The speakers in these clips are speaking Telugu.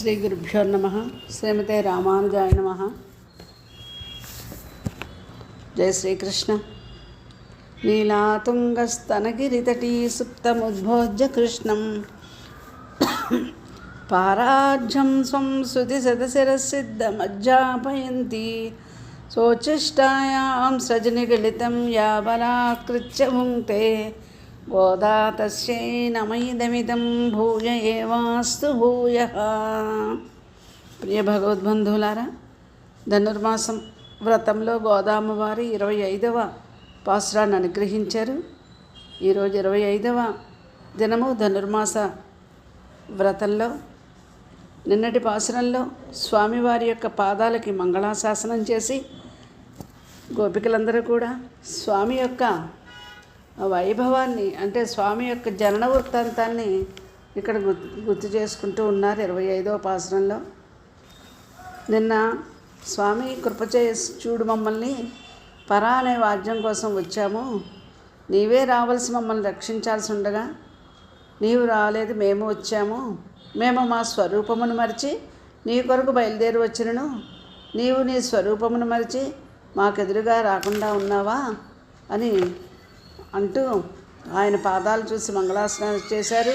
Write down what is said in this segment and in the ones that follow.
శ్రీ గురుభ్యో నమః. శ్రీమతే రామానుజాయ నమః. జయ శ్రీకృష్ణ. నీలాతుంగస్తనగిరితటీ సుప్తముద్భోజ్య కృష్ణం పారాఢ్యం స్వం శృతిశతశిరసిద్ధమజ్జాపయంతి సోచిష్టాయాం సృజనిగళితం యాబలాకృత్య భుంక్తే గోదా తస్యై నమైదమిదం భూయ ఏవాస్తు భూయః. ప్రియ భగవద్బంధువులారా, ధనుర్మాసం వ్రతంలో గోదామ్మవారి 25వ పాసురాన్ని అనుగ్రహించారు. ఈరోజు 25వ దినము ధనుర్మాస వ్రతంలో నిన్నటి పాసురంలో స్వామివారి యొక్క పాదాలకి మంగళాశాసనం చేసి గోపికలందరూ కూడా స్వామి యొక్క వైభవాన్ని, అంటే స్వామి యొక్క జనన వృత్తాంతాన్ని ఇక్కడ గుర్తు చేసుకుంటూ ఉన్నారు 25వ పాసురంలో. నిన్న స్వామి కృపచే చూడు, మమ్మల్ని పరా అనే వాద్యం కోసం వచ్చాము, నీవే రావాల్సి మమ్మల్ని రక్షించాల్సి ఉండగా నీవు రాలేదు, మేము వచ్చాము, మేము మా స్వరూపమును మరిచి నీ కొరకు బయలుదేరి వచ్చినను నీవు నీ స్వరూపమును మరిచి మాకెదురుగా రాకుండా ఉన్నావా అని అంటూ ఆయన పాదాలు చూసి మంగళాసనం చేశారు.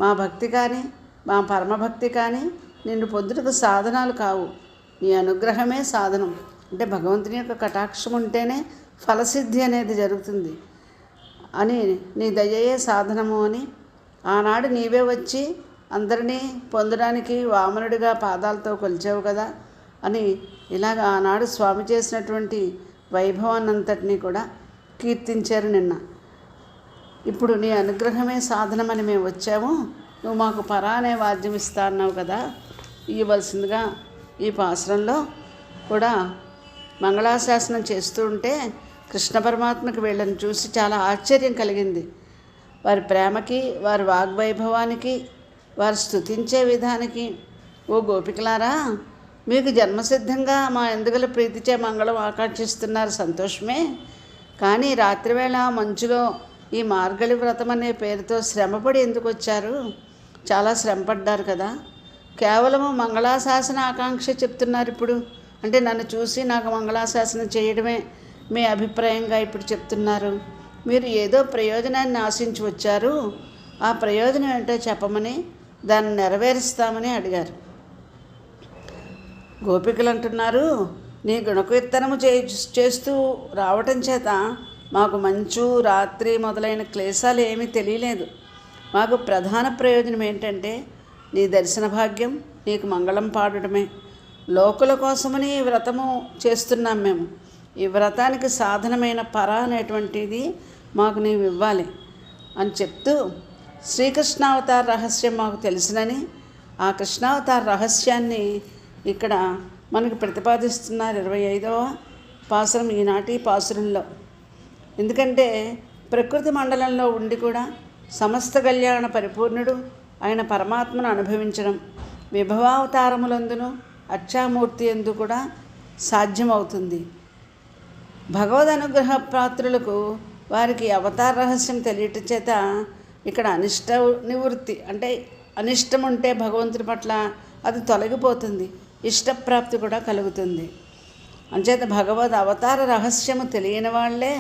మా భక్తి కానీ మా పరమభక్తి కానీ నిన్ను పొందుటకు సాధనాలు కావు, నీ అనుగ్రహమే సాధనం. అంటే భగవంతుని యొక్క కటాక్షం ఉంటేనే ఫలసిద్ధి అనేది జరుగుతుంది అని, నీ దయయే సాధనము అని ఆనాడు నీవే వచ్చి అందరినీ పొందడానికి వామనుడిగా పాదాలతో కొలిచావు కదా అని ఇలాగ ఆనాడు స్వామి చేసినటువంటి వైభవాన్నంతటినీ కూడా కీర్తించారు నిన్న. ఇప్పుడు నీ అనుగ్రహమే సాధనమని మేము వచ్చాము, నువ్వు మాకు పరా అనే వాద్యం ఇస్తా అన్నావు కదా, ఇవ్వవలసిందిగా ఈ పాసురంలో కూడా మంగళాశాసనం చేస్తూ ఉంటే కృష్ణ పరమాత్మకి వీళ్ళని చూసి చాలా ఆశ్చర్యం కలిగింది. వారి ప్రేమకి, వారి వాగ్వైభవానికి, వారు స్తుతించే విధానికి, ఓ గోపికలారా, మీకు జన్మసిద్ధంగా మా ఎందుగల ప్రీతిచే మంగళం ఆకాంక్షిస్తున్నారు, సంతోషమే. కానీ రాత్రివేళ మంచులో ఈ మార్గళి వ్రతం అనే పేరుతో శ్రమపడి ఎందుకు వచ్చారు? చాలా శ్రమపడ్డారు కదా. కేవలము మంగళాశాసన ఆకాంక్ష చెప్తున్నారు ఇప్పుడు, అంటే నన్ను చూసి నాకు మంగళాశాసనం చేయడమే మీ అభిప్రాయంగా ఇప్పుడు చెప్తున్నారు. మీరు ఏదో ప్రయోజనాన్ని ఆశించి వచ్చారు, ఆ ప్రయోజనం ఏంటో చెప్పమని దాన్ని నెరవేరుస్తామని అడిగారు. గోపికలు అంటున్నారు, నీ గుణకీర్తనము చేస్తూ రావటం చేత మాకు మంచు రాత్రి మొదలైన క్లేశాలు ఏమీ తెలియలేదు. మాకు ప్రధాన ప్రయోజనం ఏంటంటే నీ దర్శన భాగ్యం, నీకు మంగళం పాడటమే. లోకుల కోసమని ఈ వ్రతము చేస్తున్నాం మేము. ఈ వ్రతానికి సాధనమైన పర అనేటువంటిది మాకు నీవు ఇవ్వాలి అని చెప్తూ శ్రీకృష్ణావతార రహస్యం మాకు తెలిసినని ఆ కృష్ణావతార రహస్యాన్ని ఇక్కడ మనకు ప్రతిపాదిస్తున్నారు 25వ పాసురం ఈనాటి పాసురంలో. ఎందుకంటే ప్రకృతి మండలంలో ఉండి కూడా సమస్త కళ్యాణ పరిపూర్ణుడు ఆయన పరమాత్మను అనుభవించడం విభవావతారములందును అక్షామూర్తి ఎందు కూడా సాధ్యమవుతుంది. భగవద్ అనుగ్రహ పాత్రులకు వారికి అవతార రహస్యం తెలియట చేత ఇక్కడ అనిష్ట నివృత్తి, అంటే అనిష్టం ఉంటే భగవంతుడి పట్ల అది తొలగిపోతుంది, ఇష్టప్రాప్తి కూడా కలుగుతుంది. అంచేత భగవద్ అవతార రహస్యము తెలియని వాళ్ళే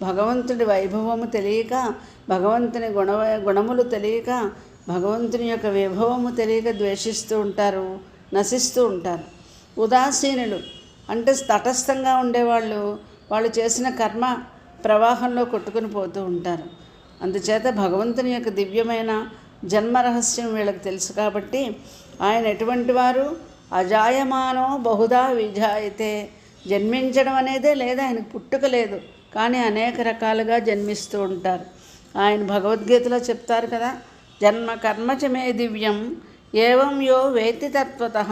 భగవంతుడి వైభవము తెలియక, భగవంతుని గుణములు తెలియక, భగవంతుని యొక్క వైభవము తెలియక ద్వేషిస్తూ ఉంటారు, నశిస్తూ ఉంటారు. ఉదాసీనులు అంటే తటస్థంగా ఉండేవాళ్ళు వాళ్ళు చేసిన కర్మ ప్రవాహంలో కొట్టుకుని పోతూ ఉంటారు. అందుచేత భగవంతుని యొక్క దివ్యమైన జన్మ రహస్యం వీళ్ళకి తెలుసు కాబట్టి ఆయన ఎటువంటి వారు, అజాయమానో బహుదా విజాయితే, జన్మించడం అనేదే లేదు, ఆయనకు పుట్టుక లేదు, కానీ అనేక రకాలుగా జన్మిస్తూ ఉంటారు. ఆయన భగవద్గీతలో చెప్తారు కదా, జన్మ కర్మచ మే దివ్యం ఏవం యో వేత్తి తత్వతః.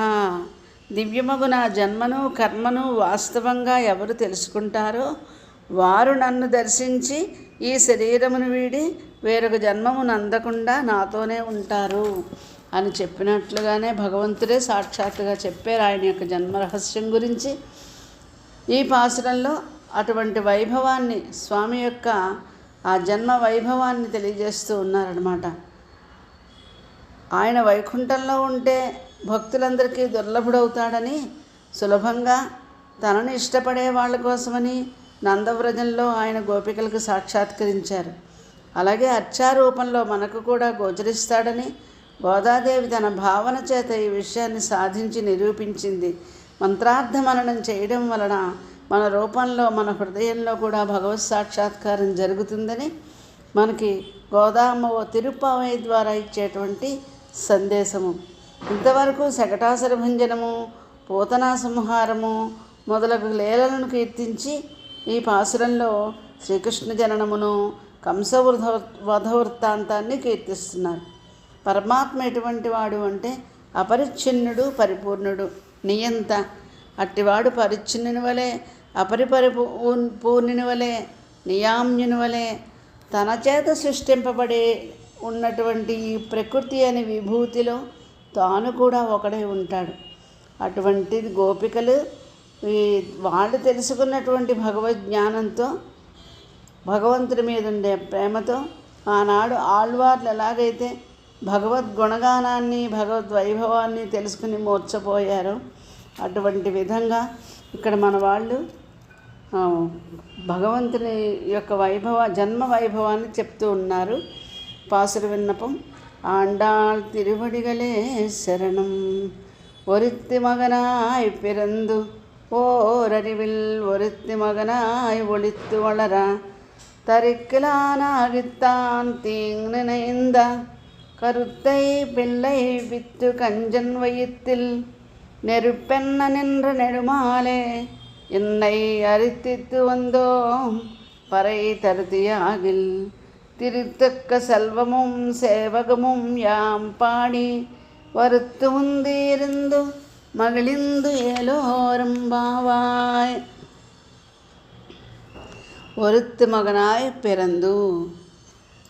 దివ్యమగు నా జన్మను కర్మను వాస్తవంగా ఎవరు తెలుసుకుంటారో వారు నన్ను దర్శించి ఈ శరీరమును వీడి వేరొక జన్మమును అందకుండా నాతోనే ఉంటారు అని చెప్పినట్లుగానే భగవంతుడే సాక్షాత్తుగా చెప్పారు ఆయన యొక్క జన్మ రహస్యం గురించి. ఈ పాసురంలో అటువంటి వైభవాన్ని, స్వామి యొక్క ఆ జన్మ వైభవాన్ని తెలియజేస్తూ ఉన్నారన్నమాట. ఆయన వైకుంఠంలో ఉంటే భక్తులందరికీ దుర్లభుడవుతాడని, సులభంగా తనను ఇష్టపడే వాళ్ళ కోసమని నందవ్రజంలో ఆయన గోపికలకు సాక్షాత్కరించారు. అలాగే అర్చారూపంలో మనకు కూడా గోచరిస్తాడని గోదాదేవి తన భావన చేత ఈ విషయాన్ని సాధించి నిరూపించింది. మంత్రార్థ మననం చేయడం వలన మన రూపంలో, మన హృదయంలో కూడా భగవత్ సాక్షాత్కారం జరుగుతుందని మనకి గోదామ్మ ఓ తిరుప్పావై ద్వారా ఇచ్చేటువంటి సందేశము. ఇంతవరకు శకటాసుర భంజనము, పూతనా సంహారము మొదలగు లీలలను కీర్తించి ఈ పాసురంలో శ్రీకృష్ణ జననమును, కంస వధ వృత్తాంతాన్ని కీర్తిస్తున్నారు. పరమాత్మ ఎటువంటి వాడు అంటే అపరిచ్ఛిన్నుడు, పరిపూర్ణుడు, నియంత. అట్టివాడు పరిచ్ఛిన్నుని వలె, పూర్ణుని వలె, నియామ్యుని వలె తన చేత సృష్టింపబడి ఉన్నటువంటి ఈ ప్రకృతి అనే విభూతిలో తాను కూడా ఒకడే ఉంటాడు. అటువంటి గోపికలు వాళ్ళు తెలుసుకున్నటువంటి భగవజ్ఞానంతో, భగవంతుడి మీద ఉండే ప్రేమతో ఆనాడు ఆళ్వార్లు ఎలాగైతే భగవద్గుణగానాన్ని, భగవద్వైభవాన్ని తెలుసుకుని మోర్చపోయారో అటువంటి విధంగా ఇక్కడ మన వాళ్ళు భగవంతుని యొక్క జన్మ వైభవాన్ని చెప్తూ ఉన్నారు. పాసుర విన్నపం. ఆండాళ్ తిరువడిగలే శరణం ఒరిత్తి మగనాయ్ పిరందు ஓரறிவில் ஒருத்தி மகனாய் ஒளித்து வளர தரிக்கலானாகித்தான் தீங் நினைந்த கருத்தை பிள்ளை வித்து கஞ்சன் வயிற்றில் நெருப்பென்ன நின்ற நெடுமாலே என்னை அரித்தித்து வந்தோம் பறை தருதியாகில் திருத்தக்க செல்வமும் சேவகமும் யாம் பாடி வருத்து முந்திருந்து మగిలిందు ఏలోరంబావాయ్ ఒరుత్తు మగనాయ్ పిరందు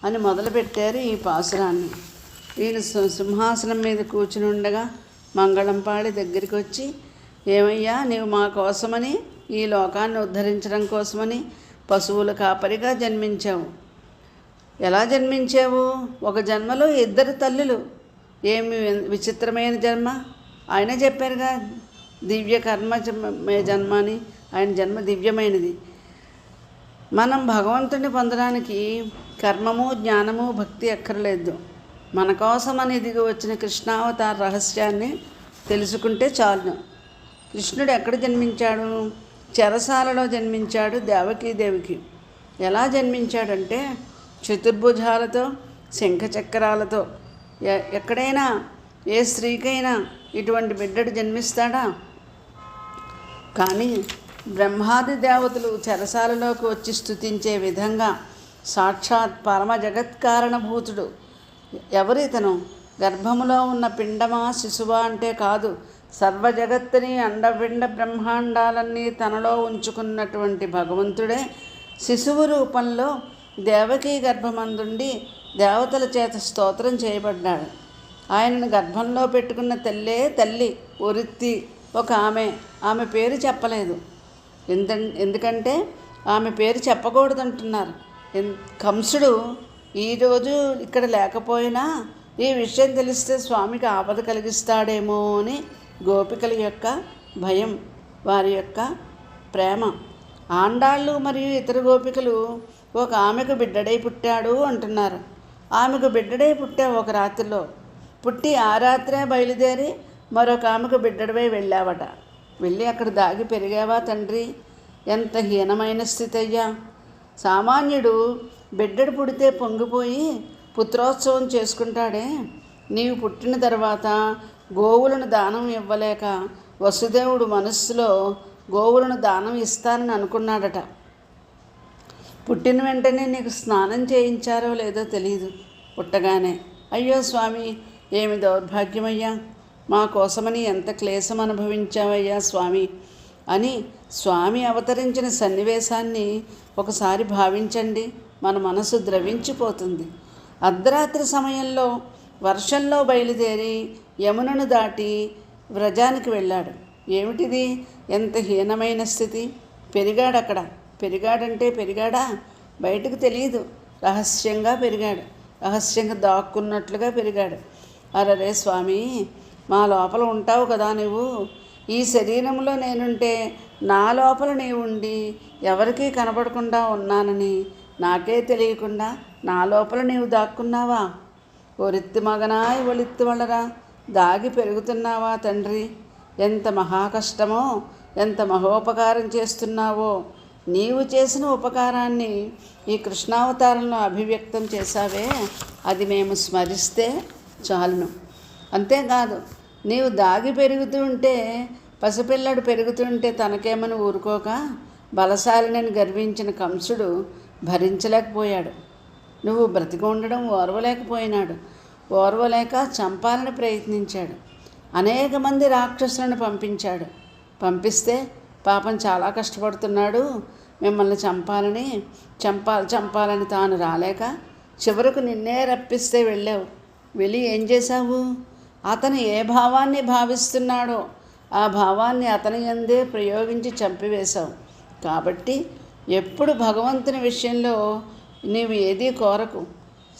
అని మొదలుపెట్టారు ఈ పాసురాన్ని. ఈయన సింహాసనం మీద కూర్చుని ఉండగా మంగళం పాడి దగ్గరికి వచ్చి, ఏమయ్యా నీవు మా కోసమని, ఈ లోకాన్ని ఉద్ధరించడం కోసమని పశువుల కాపరిగా జన్మించావు. ఎలా జన్మించావు? ఒక జన్మలో 2 తల్లులు. ఏమి విచిత్రమైన జన్మ! ఆయన చెప్పారుగా, దివ్య కర్మ జన్మ అని. ఆయన జన్మ దివ్యమైనది. మనం భగవంతుని పొందడానికి కర్మము, జ్ఞానము, భక్తి అక్కర్లేదు. మన కోసమని దిగి వచ్చిన కృష్ణావతార రహస్యాన్ని తెలుసుకుంటే చాలు. కృష్ణుడు ఎక్కడ జన్మించాడు? చెరసాలలో జన్మించాడు దేవకీదేవికి. ఎలా జన్మించాడంటే చతుర్భుజాలతో, శంఖచక్రాలతో. ఎక్కడైనా ఏ స్త్రీకైనా ఇటువంటి బిడ్డడు జన్మిస్తాడా? కానీ బ్రహ్మాది దేవతలు చెరసాలలోకి వచ్చి స్తుతించే విధంగా సాక్షాత్ పరమ జగత్కారణభూతుడు. ఎవరితను? గర్భములో ఉన్న పిండమా, శిశువా అంటే కాదు, సర్వ జగత్తుని, అండపిండ బ్రహ్మాండాలన్నీ తనలో ఉంచుకున్నటువంటి భగవంతుడే శిశువు రూపంలో దేవకీ గర్భమందుండి దేవతల చేత స్తోత్రం చేయబడ్డాడు. ఆయనను గర్భంలో పెట్టుకున్న తల్లే తల్లి ఒరిత్తి, ఒక ఆమె పేరు చెప్పలేదు. ఎందుకంటే ఆమె పేరు చెప్పకూడదంటున్నారు. కంసుడు ఈరోజు ఇక్కడ లేకపోయినా ఈ విషయం తెలిస్తే స్వామికి ఆపద కలిగిస్తాడేమో అని గోపికల యొక్క భయం, వారి యొక్క ప్రేమ. ఆండాళ్ళు మరియు ఇతర గోపికలు ఒక ఆమెకు బిడ్డడై పుట్టాడు అంటున్నారు. ఆమెకు బిడ్డడై పుట్టే ఒక రాత్రిలో పుట్టి ఆ రాత్రే బయలుదేరి మరొక ఆమెకు బిడ్డడవై వెళ్ళావట. వెళ్ళి అక్కడ దాగి పెరిగావా తండ్రి? ఎంత హీనమైన స్థితి అయ్యా! సామాన్యుడు బిడ్డడు పుడితే పొంగిపోయి పుత్రోత్సవం చేసుకుంటాడే, నీవు పుట్టిన తర్వాత గోవులను దానం ఇవ్వలేక వసుదేవుడు మనస్సులో గోవులను దానం ఇస్తానని అనుకున్నాడట. పుట్టిన వెంటనే నీకు స్నానం చేయించారో లేదో తెలియదు. పుట్టగానే అయ్యో స్వామి, ఏమి దౌర్భాగ్యమయ్యా, మా కోసమని ఎంత క్లేశం అనుభవించావయ్యా స్వామి అని స్వామి అవతరించిన సన్నివేశాన్ని ఒకసారి భావించండి. మన మనసు ద్రవించిపోతుంది. అర్ధరాత్రి సమయంలో వర్షంలో బయలుదేరి యమునను దాటి వ్రజానికి వెళ్ళాడు. ఏమిటిది? ఎంత హీనమైన స్థితి! పెరిగాడు అక్కడ. పెరిగాడంటే పెరిగాడా? బయటకు తెలియదు. రహస్యంగా పెరిగాడు. రహస్యంగా దాక్కున్నట్లుగా పెరిగాడు. అరరే స్వామి, మా లోపల ఉంటావు కదా నువ్వు. ఈ శరీరంలో నేనుంటే నా లోపల నీవు ఉండి ఎవరికీ కనపడకుండా ఉన్నానని నాకే తెలియకుండా నా లోపల నీవు దాక్కున్నావా? ఒరిత్తి మగనాయ్ ఒలిత్తి వలరా, దాగి పెరుగుతున్నావా తండ్రి? ఎంత మహాకష్టమో, ఎంత మహోపకారం చేస్తున్నావో. నీవు చేసిన ఉపకారాన్ని ఈ కృష్ణావతారంలో అభివ్యక్తం చేశావే, అది మేము స్మరిస్తే చాలును. అంతేకాదు, నీవు దాగి పెరుగుతూ ఉంటే, పసిపిల్లడు పెరుగుతుంటే తనకేమని ఊరుకోక బలశాలినని గర్వించిన కంసుడు భరించలేకపోయాడు. నువ్వు బ్రతికి ఉండడం ఓర్వలేకపోయినాడు. ఓర్వలేక చంపాలని ప్రయత్నించాడు. అనేక మంది రాక్షసులను పంపించాడు. పంపిస్తే పాపం చాలా కష్టపడుతున్నాడు, మిమ్మల్ని చంపాలని తాను రాలేక చివరకు నిన్నే రప్పిస్తే వెళ్ళావు. వెళ్ళి ఏం చేశావు? అతను ఏ భావాన్ని భావిస్తున్నాడో ఆ భావాన్ని అతని యందే ప్రయోగించి చంపివేశావు. కాబట్టి ఎప్పుడు భగవంతుని విషయంలో నీవు ఏదీ కోరకు.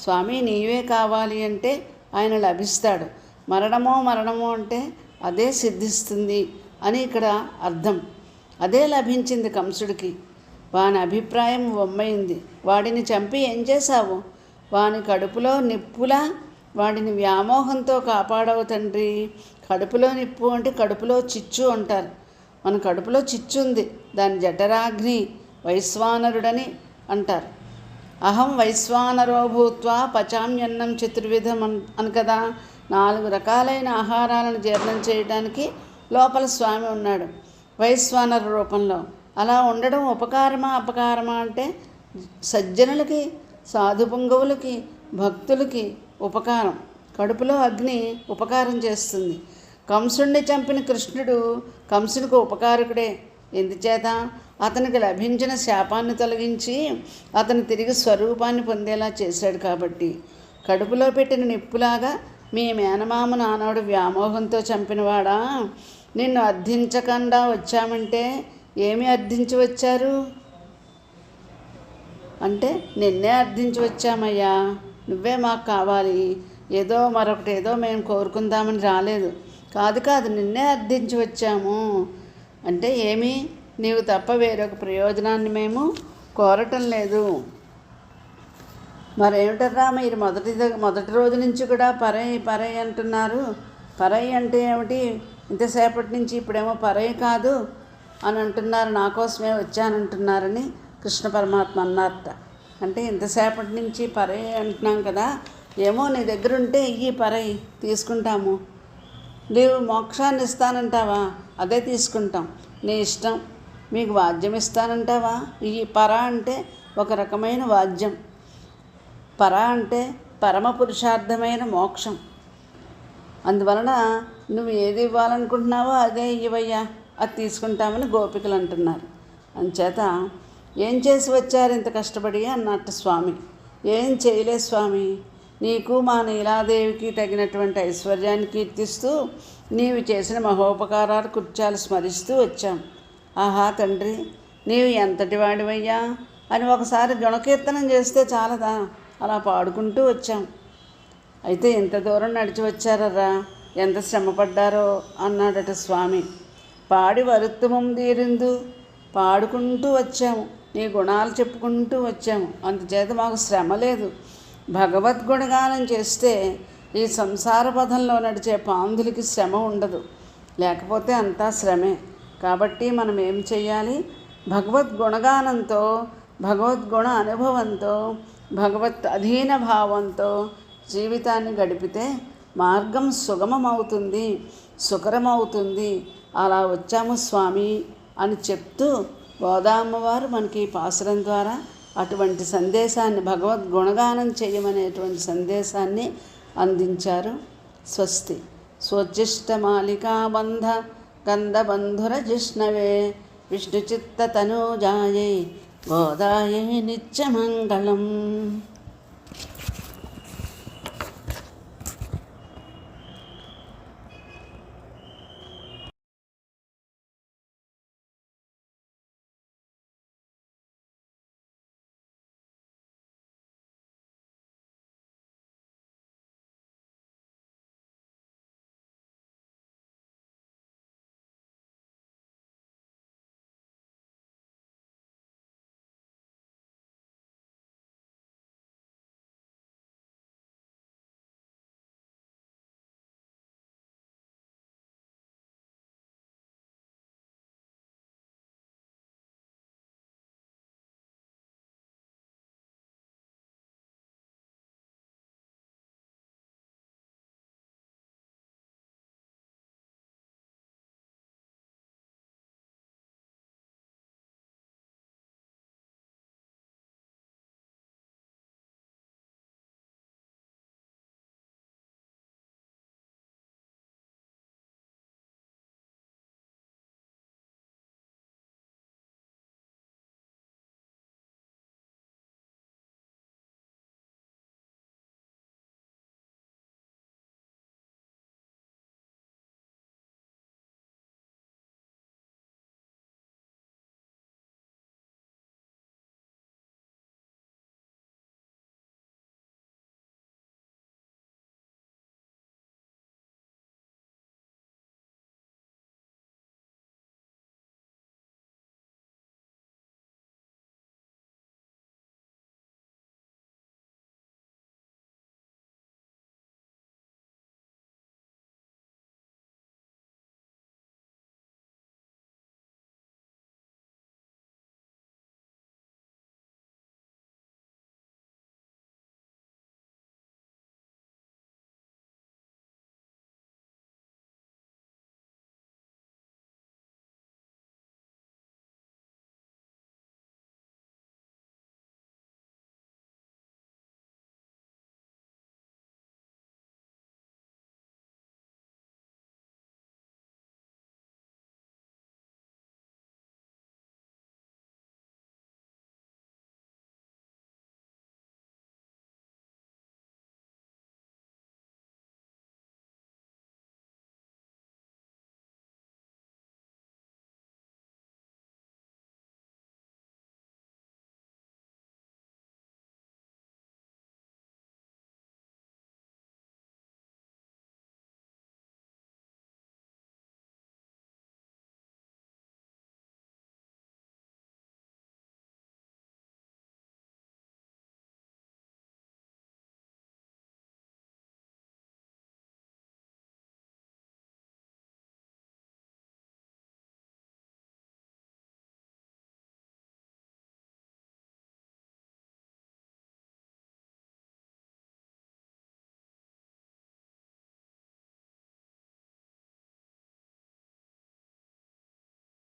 స్వామి నీవే కావాలి అంటే ఆయన లభిస్తాడు. మరణమో అంటే అదే సిద్ధిస్తుంది అని ఇక్కడ అర్థం. అదే లభించింది కంసుడికి. వాని అభిప్రాయం వమ్మైంది. వాడిని చంపి ఏం చేశావు? వాని కడుపులో నిప్పులా వాడిని వ్యామోహంతో కాపాడవు తండ్రి. కడుపులో నిప్పు అంటే కడుపులో చిచ్చు అంటారు. మన కడుపులో చిచ్చు ఉంది, దాని జఠరాగ్ని వైశ్వానరుడని అంటారు. అహం వైశ్వానరో భూత్వా పచామ్యన్నం చతుర్విధం అని కదా. 4 రకాలైన ఆహారాలను జీర్ణం చేయడానికి లోపల స్వామి ఉన్నాడు వైశ్వానర రూపంలో. అలా ఉండడం ఉపకారమా అపకారమా అంటే సజ్జనులకి, సాధుపుంగవులకి, భక్తులకి ఉపకారం. కడుపులో అగ్ని ఉపకారం చేస్తుంది. కంసుడిని చంపిన కృష్ణుడు కంసునికి ఉపకారకుడే. ఎందుచేత? అతనికి లభించిన శాపాన్ని తొలగించి అతను తిరిగి స్వరూపాన్ని పొందేలా చేశాడు కాబట్టి. కడుపులో పెట్టిన నిప్పులాగా మీ మేనమామ ఆనాడు వ్యామోహంతో చంపినవాడా, నిన్ను అర్థించకుండా వచ్చామంటే ఏమి అర్థించి వచ్చారు అంటే, నిన్నే అర్థించి వచ్చామయ్యా, నువ్వే మాకు కావాలి, ఏదో మరొకటి మేము కోరుకుందామని రాలేదు. కాదు నిన్నే అర్థించి వచ్చాము అంటే ఏమి? నీవు తప్ప వేరొక ప్రయోజనాన్ని మేము కోరటం లేదు. మరేమిటరా మీరు మొదటి రోజు నుంచి కూడా పరై అంటున్నారు. పరై అంటే ఏమిటి? ఇంతసేపటి నుంచి ఇప్పుడేమో పరై కాదు అని అంటున్నారు, నా కోసమే వచ్చానంటున్నారని కృష్ణ పరమాత్మ అన్నారట. అంటే ఇంతసేపటి నుంచి పరై అంటున్నాం కదా, ఏమో నీ దగ్గర ఉంటే ఈ పరై తీసుకుంటాము. నీవు మోక్షాన్ని ఇస్తానంటావా? అదే తీసుకుంటాం, నీ ఇష్టం. మీకు వాద్యం ఇస్తానంటావా? ఈ పర అంటే ఒక రకమైన వాద్యం. పర అంటే పరమ పురుషార్థమైన మోక్షం. అందువలన నువ్వు ఏది ఇవ్వాలనుకుంటున్నావో అదే ఇవ్వయ్యా, అది తీసుకుంటామని గోపికలు అంటున్నారు. అంచేత ఏం చేసి వచ్చారు ఇంత కష్టపడి అన్నట్టు స్వామి. ఏం చేయలే స్వామి, నీకు మా నీలాదేవికి తగినటువంటి ఐశ్వర్యాన్ని కీర్తిస్తూ నీవు చేసిన మహోపకారాలు కృత్యాలు స్మరిస్తూ వచ్చాం. ఆహా తండ్రి, నీవు ఎంతటి వాడివయ్యా అని ఒకసారి గుణకీర్తనం చేస్తే చాలదా? అలా పాడుకుంటూ వచ్చాం. అయితే ఎంత దూరం నడిచి వచ్చారరా, ఎంత శ్రమపడ్డారో అన్నాడట స్వామి. పాడి వరుత్తమం తీరిందు, పాడుకుంటూ వచ్చాము, నీ గుణాలు చెప్పుకుంటూ వచ్చాము. అందుచేత మాకు శ్రమ లేదు. భగవద్గుణగానం చేస్తే ఈ సంసార పథంలో నడిచే పాంధులకి శ్రమ ఉండదు, లేకపోతే అంతా శ్రమే. కాబట్టి మనం ఏం చేయాలి? భగవద్గుణగానంతో, భగవద్గుణ అనుభవంతో, భగవత్ అధీన భావంతో జీవితాన్ని గడిపితే మార్గం సుగమమవుతుంది, సుకరమవుతుంది. అలా వచ్చాము స్వామి అని చెప్తూ గోదామ్మవారు మనకి ఈ పాసురం ద్వారా అటువంటి సందేశాన్ని, భగవద్గుణగానం చేయమనేటువంటి సందేశాన్ని అందించారు. స్వస్తి. స్వోచ్చిష్టమాలికాబంధ గంధబంధుర జిష్ణవే విష్ణుచిత్తతనూజాయై గోదాయై నిత్యమంగళం.